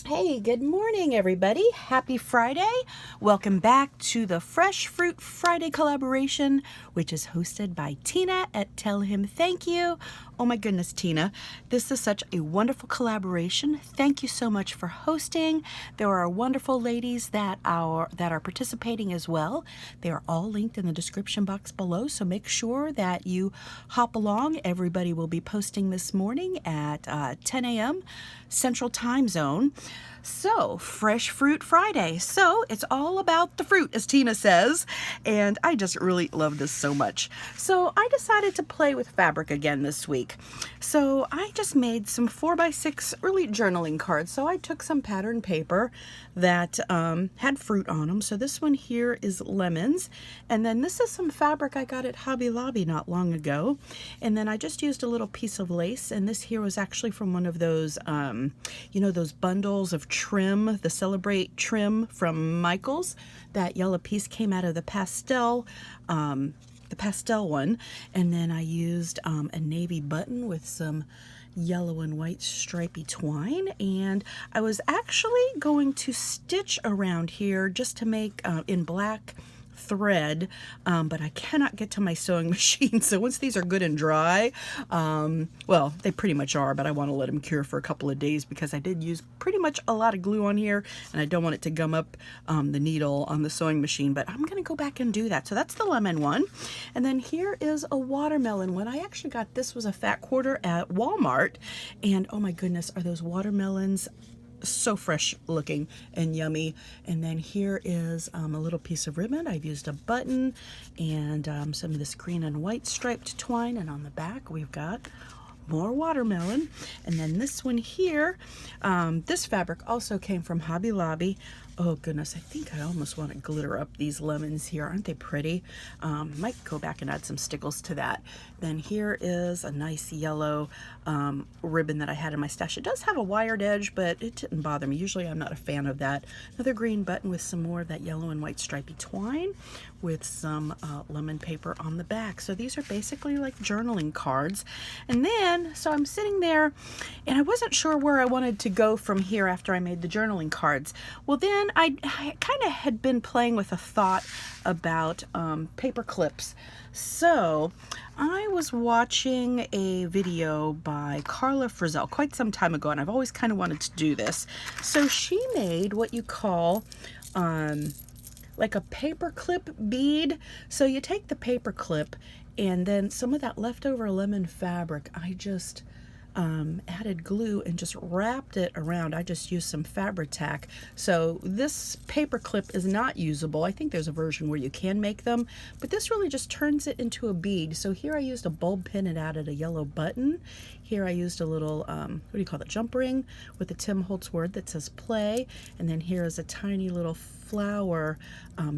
Hey, good morning, everybody. Happy Friday. Welcome back to the Fresh Fruit Friday collaboration, which is hosted by Tina at Tellhimthanku. Oh my goodness, Tina, this is such a wonderful collaboration. Thank you so much for hosting. There are wonderful ladies that are participating as well. They are all linked in the description box below, so make sure that you hop along. Everybody will be posting this morning at 10 a.m. Central Time Zone. So, Fresh Fruit Friday. So, it's all about the fruit, as Tina says, and I just really love this so much. So, I decided to play with fabric again this week. So, I just made some 4x6 early journaling cards. So, I took some pattern paper that had fruit on them. So, this one here is lemons, and then this is some fabric I got at Hobby Lobby not long ago. And then I just used a little piece of lace, and this here was actually from one of those, those bundles of trim, the Celebrate trim from Michaels. That yellow piece came out of the pastel one, and then I used a navy button with some yellow and white stripy twine, and I was actually going to stitch around here just to make in black thread, but I cannot get to my sewing machine. So once these are good and dry, well, they pretty much are, but I want to let them cure for a couple of days because I did use pretty much a lot of glue on here, and I don't want it to gum up the needle on the sewing machine, but I'm going to go back and do that. So that's the lemon one. And then here is a watermelon one. I actually got this was a fat quarter at Walmart, and oh my goodness, are those watermelons so fresh looking and yummy. And then here is a little piece of ribbon. I've used a button and some of this green and white striped twine, and on the back we've got more watermelon. And then this one here, this fabric also came from Hobby Lobby. Oh goodness, I think I almost want to glitter up these lemons here. Aren't they pretty? Might go back and add some stickles to that. Then here is a nice yellow ribbon that I had in my stash. It does have a wired edge, but it didn't bother me. Usually I'm not a fan of that. Another green button with some more of that yellow and white stripy twine with some lemon paper on the back. So these are basically like journaling cards. And then, so I'm sitting there and I wasn't sure where I wanted to go from here after I made the journaling cards. Well, then I kind of had been playing with a thought about paper clips. So I was watching a video by Karla Frizzelle quite some time ago, and I've always kind of wanted to do this. So she made what you call like a paper clip bead. So you take the paper clip and then some of that leftover lemon fabric, I just added glue and just wrapped it around. I just used some Fabri-Tac. So this paper clip is not usable. I think there's a version where you can make them, but this really just turns it into a bead. So here I used a bulb pin and added a yellow button. Here I used a little, what do you call it, jump ring with a Tim Holtz word that says play. And then here is a tiny little flower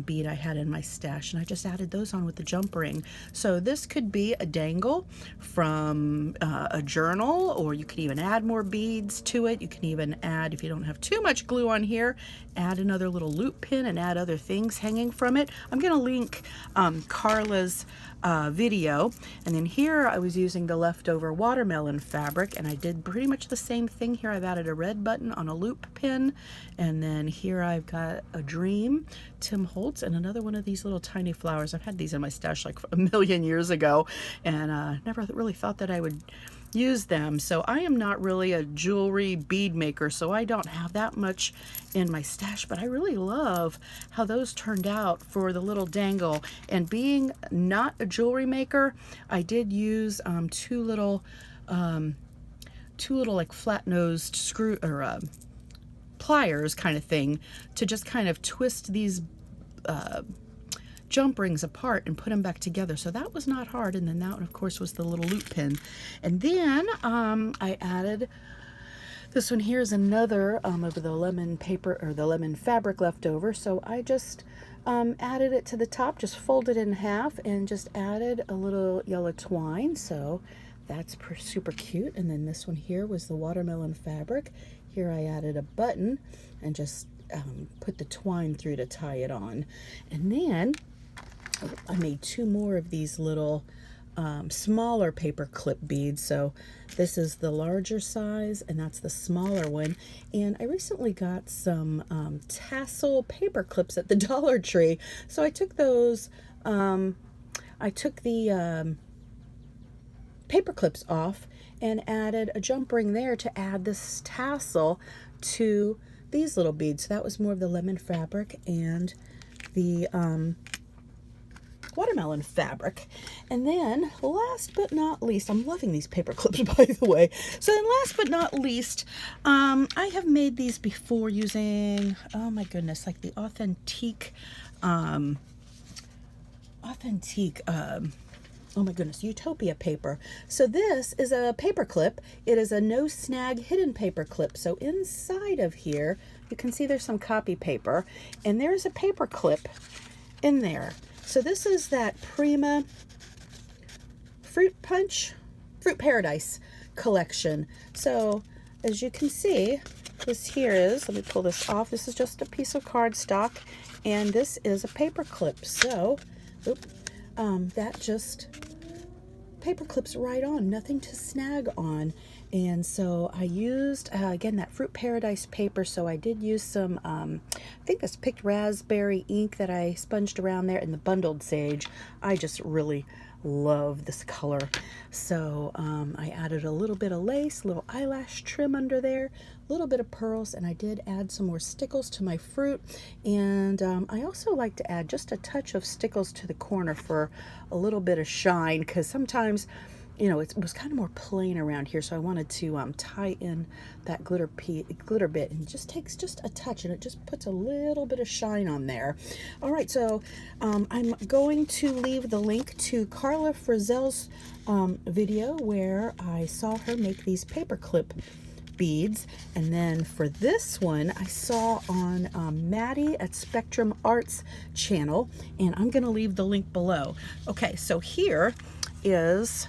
bead I had in my stash, and I just added those on with the jump ring. So this could be a dangle from a journal, or you could even add more beads to it. You can even add, if you don't have too much glue on here, add another little loop pin and add other things hanging from it. I'm going to link Karla's video. And then here I was using the leftover watermelon fabric, and I did pretty much the same thing here. I've added a red button on a loop pin, and then here I've got a dream, Tim Holtz, and another one of these little tiny flowers. I've had these in my stash like a million years ago, and never really thought that I would use them. So I am not really a jewelry bead maker, so I don't have that much in my stash, but I really love how those turned out for the little dangle. And being not a jewelry maker, I did use two little like flat-nosed screw or pliers kind of thing to just kind of twist these jump rings apart and put them back together. So that was not hard. And then that one, of course, was the little loop pin. And then I added this one. Here is another of the lemon paper or the lemon fabric left over. So I just added it to the top, just folded it in half and just added a little yellow twine. So that's super cute. And then this one here was the watermelon fabric. Here I added a button and just put the twine through to tie it on. And then I made two more of these little smaller paper clip beads. So this is the larger size and that's the smaller one. And I recently got some tassel paper clips at the Dollar Tree. So I took those, I took the paper clips off and added a jump ring there to add this tassel to these little beads. So that was more of the lemon fabric and the watermelon fabric. And then last but not least, I'm loving these paper clips by the way. So then last but not least, I have made these before using, oh my goodness, like the authentic, oh my goodness, Utopia paper. So this is a paper clip. It is a no snag hidden paper clip. So inside of here, you can see there's some copy paper and there's a paper clip in there. So this is that Prima Fruit Paradise collection. So as you can see, this here is, let me pull this off. This is just a piece of cardstock and this is a paper clip. So, that just paper clips right on, nothing to snag on. And so I used, again, that Fruit Paradise paper. So I did use some, I think this picked raspberry ink that I sponged around there and the bundled sage. I just really love this color. So I added a little bit of lace, a little eyelash trim under there, a little bit of pearls, and I did add some more stickles to my fruit. And I also like to add just a touch of stickles to the corner for a little bit of shine, because sometimes, you know, it was kind of more plain around here, so I wanted to tie in that glitter bit, and it just takes just a touch, and it just puts a little bit of shine on there. All right, so I'm going to leave the link to Karla Frizzelle's video where I saw her make these paper clip beads, and then for this one I saw on Maddie at Spectrum Arts channel, and I'm going to leave the link below. Okay, so here is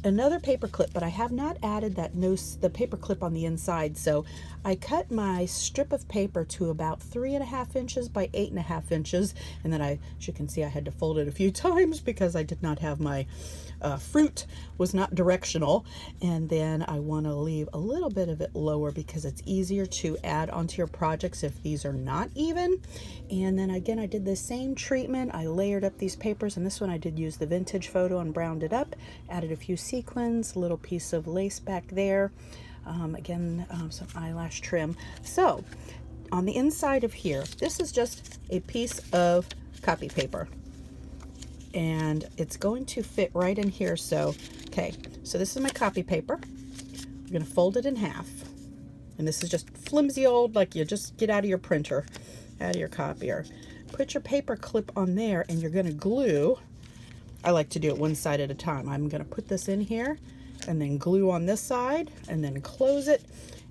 another paper clip, but I have not added the paper clip on the inside. So I cut my strip of paper to about 3.5 inches by 8.5 inches, and then as you can see, I had to fold it a few times because I did not have my fruit was not directional. And then I want to leave a little bit of it lower because it's easier to add onto your projects if these are not even. And then again, I did the same treatment. I layered up these papers, and this one I did use the vintage photo and browned it up, added a few sequins, a little piece of lace back there, again, some eyelash trim. So on the inside of here, this is just a piece of copy paper, and it's going to fit right in here. So, okay, so this is my copy paper. We're going to fold it in half. And this is just flimsy old, like you just get out of your printer, out of your copier. Put your paper clip on there, and you're going to glue. I like to do it one side at a time. I'm going to put this in here and then glue on this side, and then close it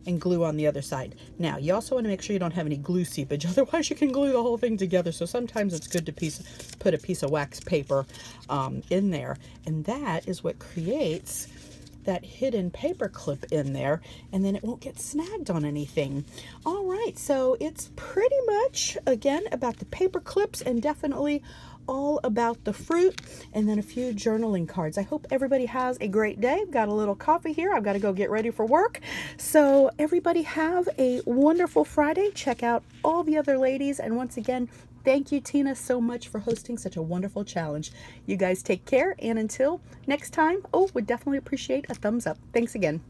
and glue on the other side. Now, you also want to make sure you don't have any glue seepage, otherwise you can glue the whole thing together. So sometimes it's good to put a piece of wax paper in there, and that is what creates that hidden paper clip in there, and then it won't get snagged on anything. All right, so it's pretty much, again, about the paper clips, and definitely all about the fruit, and then a few journaling cards. I hope everybody has a great day. I've got a little coffee here. I've got to go get ready for work. So everybody have a wonderful Friday. Check out all the other ladies, and once again, thank you, Tina, so much for hosting such a wonderful challenge. You guys take care, and until next time, would definitely appreciate a thumbs up. Thanks again.